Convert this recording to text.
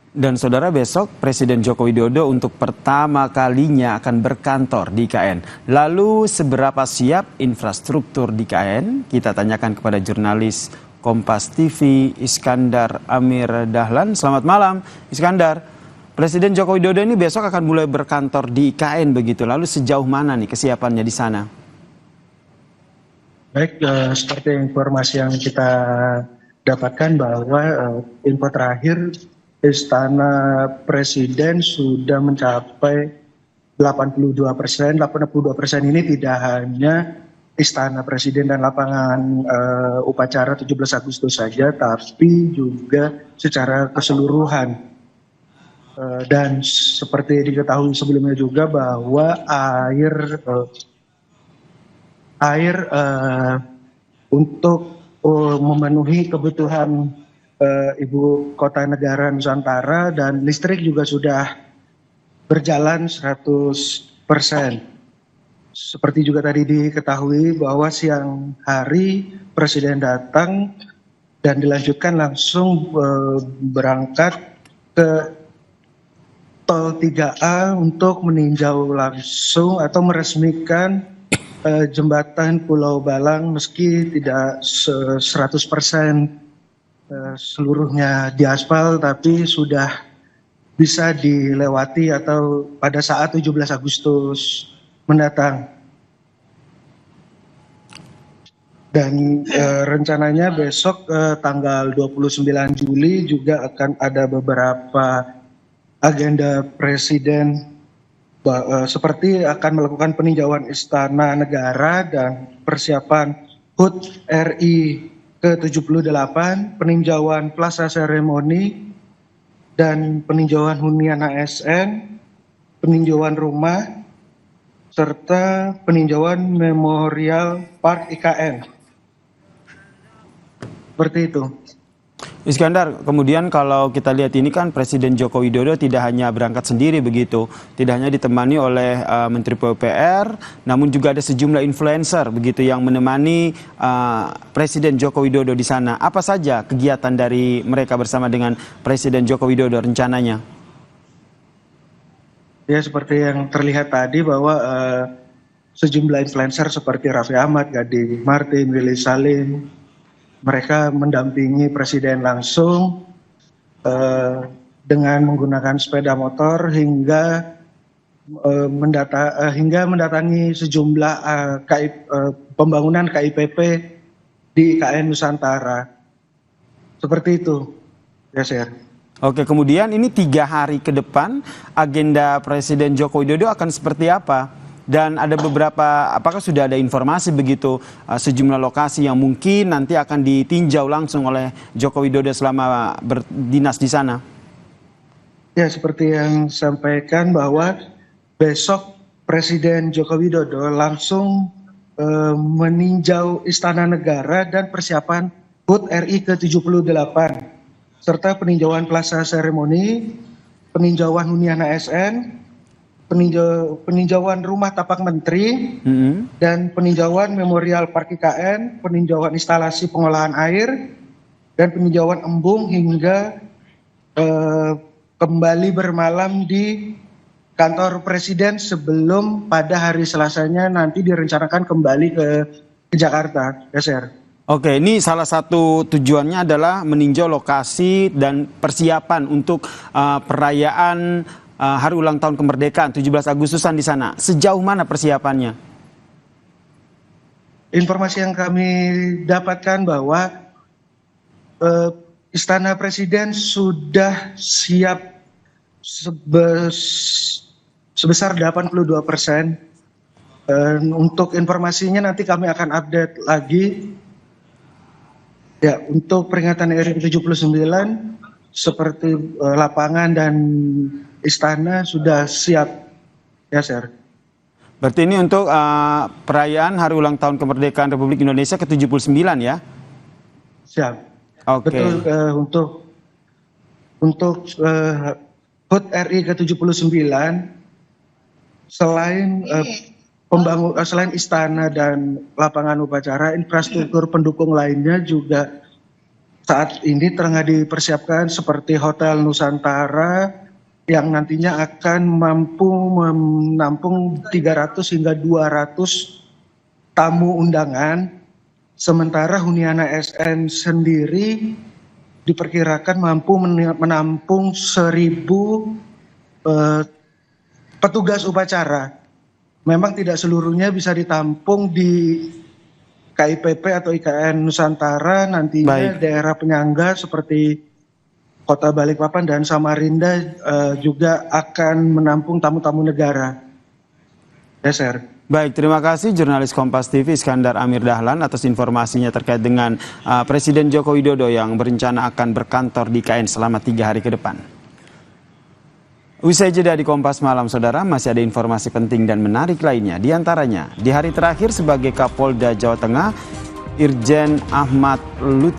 Dan saudara, besok Presiden Joko Widodo untuk pertama kalinya akan berkantor di IKN. Lalu seberapa siap infrastruktur di IKN? Kita tanyakan kepada jurnalis Kompas TV Iskandar Amir Dahlan. Selamat malam Iskandar. Presiden Joko Widodo ini besok akan mulai berkantor di IKN begitu. Lalu sejauh mana nih kesiapannya di sana? Baik, seperti informasi yang kita dapatkan bahwa info terakhir Istana Presiden sudah mencapai 82%. 82% ini tidak hanya Istana Presiden dan lapangan upacara 17 Agustus saja, tapi juga secara keseluruhan. Dan seperti diketahui sebelumnya juga bahwa air untuk memenuhi kebutuhan ibu kota negara Nusantara dan listrik juga sudah berjalan 100%. Seperti juga tadi diketahui bahwa siang hari Presiden datang dan dilanjutkan langsung berangkat ke Tol 3A untuk meninjau langsung atau meresmikan jembatan Pulau Balang, meski tidak 100% seluruhnya diaspal, tapi sudah bisa dilewati atau pada saat 17 Agustus mendatang. Dan rencananya besok tanggal 29 Juli juga akan ada beberapa agenda Presiden, seperti akan melakukan peninjauan Istana Negara dan persiapan HUT RI ke-78, peninjauan Plaza Seremoni, dan peninjauan hunian ASN, peninjauan rumah, serta peninjauan Memorial Park IKN. Seperti itu. Iskandar, kemudian kalau kita lihat ini kan Presiden Joko Widodo tidak hanya berangkat sendiri begitu, tidak hanya ditemani oleh Menteri PUPR, namun juga ada sejumlah influencer begitu yang menemani Presiden Joko Widodo di sana. Apa saja kegiatan dari mereka bersama dengan Presiden Joko Widodo rencananya? Ya, seperti yang terlihat tadi bahwa sejumlah influencer seperti Raffi Ahmad, Gading Martin, Willy Salim, mereka mendampingi Presiden langsung dengan menggunakan sepeda motor hingga mendatangi sejumlah pembangunan KIPP di IKN Nusantara. Seperti itu, ya, Sir. Oke, kemudian ini 3 hari ke depan agenda Presiden Joko Widodo akan seperti apa? Dan ada beberapa, apakah sudah ada informasi begitu sejumlah lokasi yang mungkin nanti akan ditinjau langsung oleh Joko Widodo selama berdinas di sana? Ya, seperti yang sampaikan bahwa besok Presiden Joko Widodo langsung meninjau Istana Negara dan persiapan HUT RI ke-78, serta peninjauan Plaza Seremoni, peninjauan hunian ASN, peninjauan rumah tapak menteri, dan peninjauan Memorial Park IKN, peninjauan instalasi pengolahan air, dan peninjauan embung hingga kembali bermalam di kantor Presiden sebelum pada hari Selasanya nanti direncanakan kembali ke Jakarta, ya, Sir. Oke, ini salah satu tujuannya adalah meninjau lokasi dan persiapan untuk perayaan Hari Ulang Tahun Kemerdekaan 17 Agustusan di sana. Sejauh mana persiapannya? Informasi yang kami dapatkan bahwa Istana Presiden sudah siap sebesar 82%. Untuk informasinya nanti kami akan update lagi. Ya, untuk peringatan RI ke-79 seperti lapangan dan istana sudah siap, ya, Sir. Berarti ini untuk perayaan Hari Ulang Tahun Kemerdekaan Republik Indonesia ke-79 ya? Siap. Oke. Betul, untuk HUT RI ke-79 selain selain istana dan lapangan upacara, infrastruktur pendukung lainnya juga saat ini tengah dipersiapkan seperti Hotel Nusantara yang nantinya akan mampu menampung 300 hingga 200 tamu undangan. Sementara Huniana SN sendiri diperkirakan mampu menampung 1.000 petugas upacara. Memang tidak seluruhnya bisa ditampung di KIPP atau IKN Nusantara, nantinya daerah penyangga seperti Kota Balikpapan dan Samarinda juga akan menampung tamu-tamu negara. Ya, Sir. Baik, terima kasih jurnalis Kompas TV Iskandar Amir Dahlan atas informasinya terkait dengan Presiden Joko Widodo yang berencana akan berkantor di IKN selama 3 hari ke depan. Usai jeda di Kompas Malam, Saudara, masih ada informasi penting dan menarik lainnya. Di antaranya, di hari terakhir sebagai Kapolda Jawa Tengah, Irjen Ahmad Lutfi